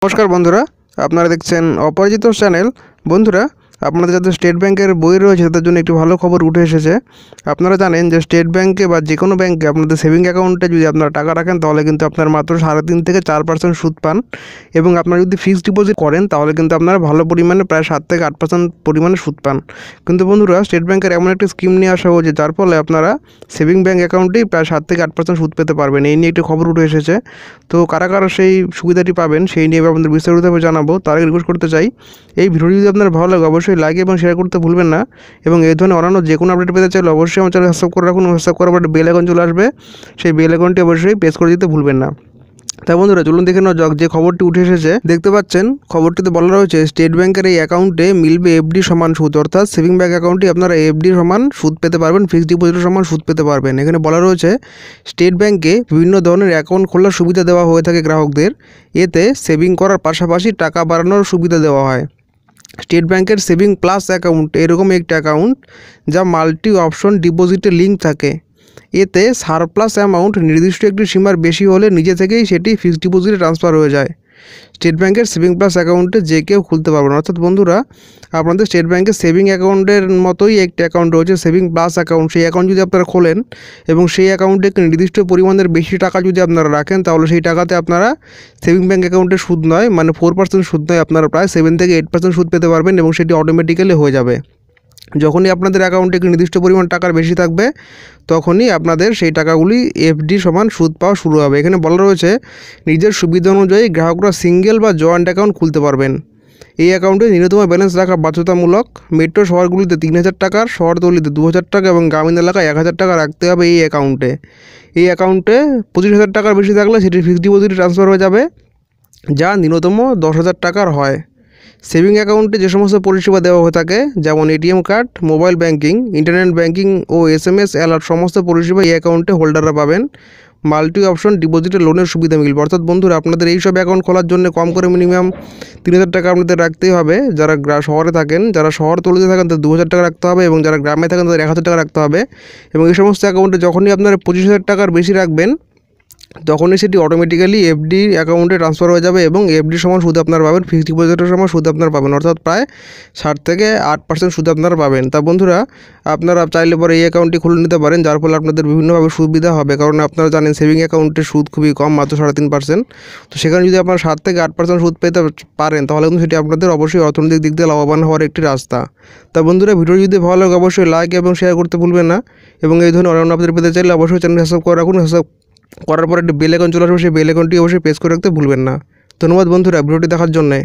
নমস্কার বন্ধুরা, আপনারা দেখছেন অপরাজিত চ্যানেল। বন্ধুরা, আপনাদের যাদের স্টেট ব্যাংকের বই রয়েছে তাদের জন্য একটি ভালো খবর উঠে এসেছে। আপনারা জানেন যে স্টেট ব্যাংকে বা যে কোনো ব্যাংকে আপনাদের সেভিং অ্যাকাউন্টে যদি আপনারা টাকা রাখেন তাহলে কিন্তু আপনার মাত্র 3.5 থেকে 4% সুদ পান, এবং আপনারা যদি ফিক্সড ডিপোজিট করেন তাহলে কিন্তু আপনারা ভালো পরিমাণে প্রায় 7 থেকে 8% পরিমাণে সুদ পান। কিন্তু বন্ধুরা, স্টেট ব্যাংকের এমন একটি স্কিম নিয়ে আসা হয়েছে যার ফলে আপনারা সেভিং ব্যাংক অ্যাকাউন্টেই প্রায় 7 থেকে 8% সুদ পেতে পারবেন। এই নিয়ে একটি খবর উঠে এসেছে। তো কারা কারা সেই সুবিধাটি পাবেন সেই নিয়ে আপনাদের বিস্তারিতভাবে জানাবো। তার আগে রিকোয়েস্ট করতে চাই, এই ভিডিওটি যদি আপনার ভালো লাগে অবশ্যই লাইক এবং শেয়ার করতে ভুলবেন না, এবং এই ধরনের অন্যান্য যে কোনো আপডেট পেতে চাইলে অবশ্যই আমার চ্যানেল সাবস্ক্রাইব করে রাখুন। সাবস্ক্রাইব করার পরে বেল আইকন চলে আসবে, সেই বেল আইকনটি অবশ্যই প্রেস করে দিতে ভুলবেন না। তাই বন্ধুরা, চলুন দেখে নেওয়া যাক যে খবরটি উঠে এসেছে। দেখতে পাচ্ছেন খবরটিতে বলা রয়েছে স্টেট ব্যাংকের এই অ্যাকাউন্টে মিলবে এফডি সমান সুদ, অর্থাৎ সেভিং ব্যাংক অ্যাকাউন্টে আপনারা এফডি সমান সুদ পেতে পারবেন, ফিক্সড ডিপোজিটের সমান সুদ পেতে পারবেন। এখানে বলা রয়েছে স্টেট ব্যাংকে বিভিন্ন ধরনের অ্যাকাউন্ট খোলার সুবিধা দেওয়া হয়ে থাকে গ্রাহকদের। এতে সেভিং করার পাশাপাশি টাকা বাড়ানোর সুবিধা দেওয়া হয়। স্টেট ব্যাংকের সেভিং প্লাস অ্যাকাউন্ট এরকম একটি অ্যাকাউন্ট যা মাল্টি অপশন ডিপোজিটের লিঙ্ক থাকে। এতে সারপ্লাস অ্যামাউন্ট নির্দিষ্ট একটি সীমার বেশি হলে নিজে থেকেই সেটি ফিক্সড ডিপোজিটে ট্রান্সফার হয়ে যায়। স্টেট ব্যাংকের সেভিং প্লাস অ্যাকাউন্টে যে কেউ খুলতে পারবেন। অর্থাৎ বন্ধুরা, আপনাদের স্টেট ব্যাংকের সেভিং অ্যাকাউন্টের মতোই একটি অ্যাকাউন্ট রয়েছে সেভিং প্লাস অ্যাকাউন্ট। সেই অ্যাকাউন্ট যদি আপনারা খোলেন এবং সেই অ্যাকাউন্টে একটি নির্দিষ্ট পরিমাণের বেশি টাকা যদি আপনারা রাখেন তাহলে সেই টাকাতে আপনারা সেভিং ব্যাংক অ্যাকাউন্টের সুদ নয়, মানে 4% সুদ নয়, আপনারা প্রায় 7 থেকে 8% সুদ পেতে পারবেন, এবং সেটি অটোমেটিক্যালি হয়ে যাবে। যখনই আপনাদের অ্যাকাউন্টে একটি নির্দিষ্ট পরিমাণ টাকার বেশি থাকবে তখনই আপনাদের সেই টাকাগুলি এফডি সমান সুদ পাওয়া শুরু হবে। এখানে বলা রয়েছে নিজের সুবিধা অনুযায়ী গ্রাহকরা সিঙ্গেল বা জয়েন্ট অ্যাকাউন্ট খুলতে পারবেন। এই অ্যাকাউন্টে ন্যূনতম ব্যালেন্স রাখা বাধ্যতামূলক। মেট্রো শহরগুলিতে 3,000 টাকা, শহরতলিতে 2,000 টাকা এবং গ্রামীণ এলাকায় 1,000 টাকা রাখতে হবে এই অ্যাকাউন্টে। এই অ্যাকাউন্টে 25,000 টাকার বেশি থাকলে সেটি ফিক্সড ডিপোজিটে ট্রান্সফার হয়ে যাবে, যা ন্যূনতম 10,000 টাকার হয়। সেভিং অ্যাকাউন্টে যে সমস্ত পরিষেবা দেওয়া হয়ে থাকে যেমন ATM card, mobile banking, internet banking ও SMS অ্যালার্ট সমস্ত পরিষেবা এই অ্যাকাউন্টে হোল্ডাররা পাবেন। মাল্টি অপশন ডিপোজিটে লোনের সুবিধা মিলবে। অর্থাৎ বন্ধুরা, আপনাদের এই সব অ্যাকাউন্ট খোলার জন্য কম করে মিনিমাম 3,000 টাকা আপনাদের রাখতেই হবে। যারা শহরে থাকেন, যারা শহরতলিতে থাকেন তাদের 2,000 টাকা রাখতে হবে, এবং যারা গ্রামে থাকেন তাদের 1,000 টাকা রাখতে হবে। এবং এই সমস্ত অ্যাকাউন্টে যখনই আপনারা 25,000 টাকার বেশি রাখবেন তখনই সেটি অটোমেটিক্যালি এফডি অ্যাকাউন্টে ট্রান্সফার হয়ে যাবে, এবং এফডি সমান সুদ আপনারা পাবেন, ফিক্সড ডিপোজিটের সমান সুদ আপনারা পাবেন, অর্থাৎ প্রায় 7 থেকে 8% সুদ আপনারা পাবেন। তা বন্ধুরা, আপনারা চাইলে পরে এই অ্যাকাউন্টটি খুলে নিতে পারেন, যার ফলে আপনাদের বিভিন্নভাবে সুবিধা হবে। কারণ আপনারা জানেন সেভিং অ্যাকাউন্টের সুদ খুবই কম, মাত্র 3.5%। তো সেখানে যদি আপনারা 7 থেকে 8% সুদ পেতে পারেন তাহলে কিন্তু সেটি আপনাদের অবশ্যই অর্থনৈতিক দিক দিয়ে লাভবান হওয়ার একটি রাস্তা। তা বন্ধুরা, ভিডিও যদি ভালো লাগে অবশ্যই লাইক এবং শেয়ার করতে ভুলবেন না, এবং এই ধরনের অন্যান্য আপডেট পেতে চাইলে অবশ্যই চ্যানেল সাবস্ক্রাইব করে রাখুন। সাবস্ক্রাইব করার পরে একটি বেল আইকন চলে আসবে, সেই বেল আইকনটি অবশ্যই প্রেস করে রাখতে ভুলবেন না। ধন্যবাদ বন্ধুরা ভিডিওটি দেখার জন্যে।